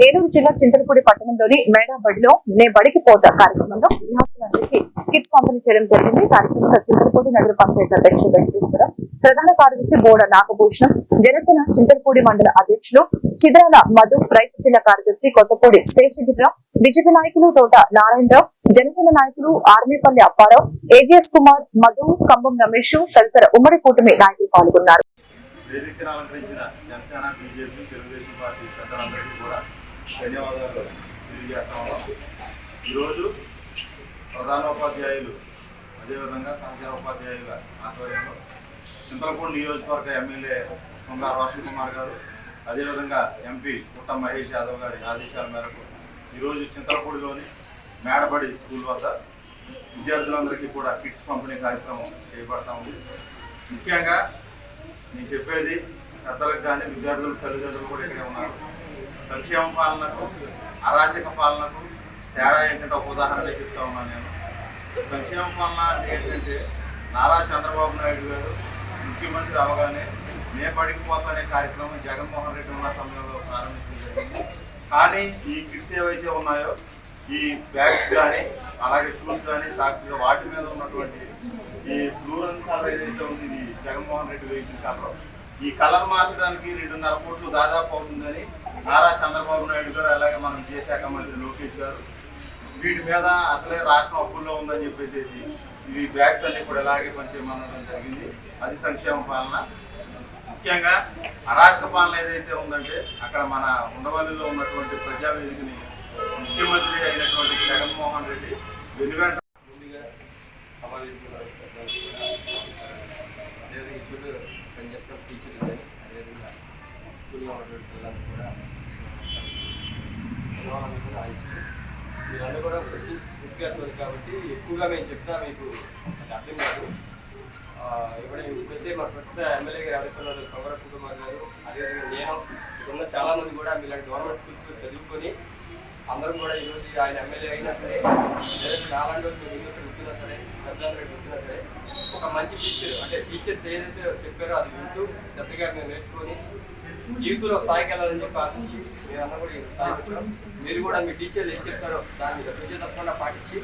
ఏలూరు జిల్లా చింతలపూడి పట్టణంలోని మేడాబడిలో నే బడికి పోతా కార్యక్రమంలో విద్యార్థులందరికీ కిట్స్ పంపిణీ చేయడం జరిగింది. కార్యక్రమంలో చింతలపూడి నగర పంచాయతీ అధ్యక్షుడు వెంకటేశ్వర, ప్రధాన కార్యదర్శి బోడ నాగభూషణం, జనసేన చింతలపూడి మండల అధ్యక్షులు చిద్రాల మధు, రైతు జిల్లా కార్యదర్శి కొత్తపూడి శేషగిరిరావు, బిజెపి నాయకులు తోట నారాయణరావు, జనసేన నాయకులు ఆర్మీపల్లి అప్పారావు, ఏజీఎస్ కుమార్, మధు, కంబం రమేష్ తదితర ఉమ్మడి కూటమి నాయకులు పాల్గొన్నారు. ధన్యవాదాలు తెలియజేస్తాము. ఈరోజు ప్రధానోపాధ్యాయులు అదేవిధంగా సహచార ఉపాధ్యాయుల ఆధ్వర్యంలో చింతలపూడి నియోజకవర్గ ఎమ్మెల్యే కొంగా రోషన్ కుమార్ గారు, అదేవిధంగా ఎంపీ పుట్ట మహేష్ యాదవ్ గారి ఆదేశాల మేరకు ఈరోజు చింతలపూడిలోని మేడబడి స్కూల్ వద్ద విద్యార్థులందరికీ కూడా కిట్స్ పంపిణీ కార్యక్రమం చేపడతా ఉంది. ముఖ్యంగా నేను చెప్పేది పెద్దలకు కానీ విద్యార్థుల తల్లిదండ్రులు కూడా ఇక్కడే ఉన్నారు. సంక్షేమ పాలనకు అరాచక పాలనకు తేడా ఏంటంటే ఒక ఉదాహరణ చెప్తా ఉన్నాను. నేను సంక్షేమ పాలన అంటే ఏంటంటే నారా చంద్రబాబు నాయుడు గారు ముఖ్యమంత్రి అవగానే నే బడికి పోతానే కార్యక్రమం జగన్మోహన్ రెడ్డి ఉన్న సమయంలో ప్రారంభించింది. కానీ ఈ కిట్స్ ఏవైతే ఉన్నాయో ఈ బ్యాగ్స్ కానీ అలాగే షూస్ కానీ సాక్స్ వాటి మీద ఉన్నటువంటి ఈ బ్లూ రంగు కలర్ ఏదైతే ఉంది ఇది జగన్మోహన్ రెడ్డి వేయించిన కలర్, ఈ కలర్ మార్చడానికి 2.5 కోట్లు దాదాపు అవుతుందని నారా చంద్రబాబు నాయుడు గారు అలాగే మన విద్యాశాఖ మంత్రి లోకేష్ గారు వీటి మీద అసలే రాష్ట్రం అప్పుల్లో ఉందని చెప్పేసి ఇవి బ్యాగ్స్ అన్ని కూడా ఇలాగే పనిచేయమనడం జరిగింది. అది సంక్షేమ పాలన. ముఖ్యంగా అరాచక పాలన ఏదైతే ఉందంటే అక్కడ మన ఉండవల్లిలో ఉన్నటువంటి ప్రజావేదికని ముఖ్యమంత్రి అయినటువంటి జగన్మోహన్ రెడ్డి వెనువెంట మీరందరూ కూడా స్కూల్స్ ముఖ్యత్వం కాబట్టి ఎక్కువగా మేము చెప్తా మీకు అర్థం కాదు. ఇప్పుడైతే మన ప్రస్తుత ఎమ్మెల్యే గారు అడుగుతున్నారు కొంగరపు కుమార్ గారు, అదేవిధంగా నేను ఉన్న చాలామంది కూడా మీలాంటి గవర్నమెంట్ స్కూల్స్లో చదువుకొని అందరం కూడా ఈరోజు ఆయన ఎమ్మెల్యే అయినా సరే లేదా నాలాంటి రోజు యూనివర్సిటీ వచ్చినా సరే పెద్దలందరూ వచ్చినా సరే ఒక మంచి టీచర్ అంటే టీచర్స్ ఏదైతే చెప్పారో అది వింటూ శ్రద్ధగా మేము నేర్చుకొని జీవితంలో స్థాయికి వెళ్ళాలని చెప్పి ఆశించి మీరందరూ కూడా స్థాయిస్తాం. మీరు కూడా మీ టీచర్లు ఏం చెప్తారో దాన్ని విద్య తప్పకుండా పాటించి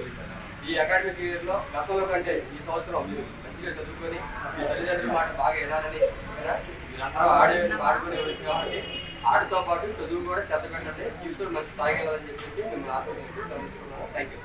ఈ అకాడమిక్ ఇయర్లో గతంలో కంటే ఈ సంవత్సరం మీరు మంచిగా చదువుకొని మీ తల్లిదండ్రుల మాట బాగా వినాలని మీరందరూ ఆడుకునే వయసు కాబట్టి ఆడుతో పాటు చదువు కూడా శ్రద్ధ పెట్టండి, జీవితంలో మంచి స్థాయికి వెళ్ళాలని చెప్పేసి మిమ్మల్ని ఆశీర్వదిస్తూ థ్యాంక్ యూ.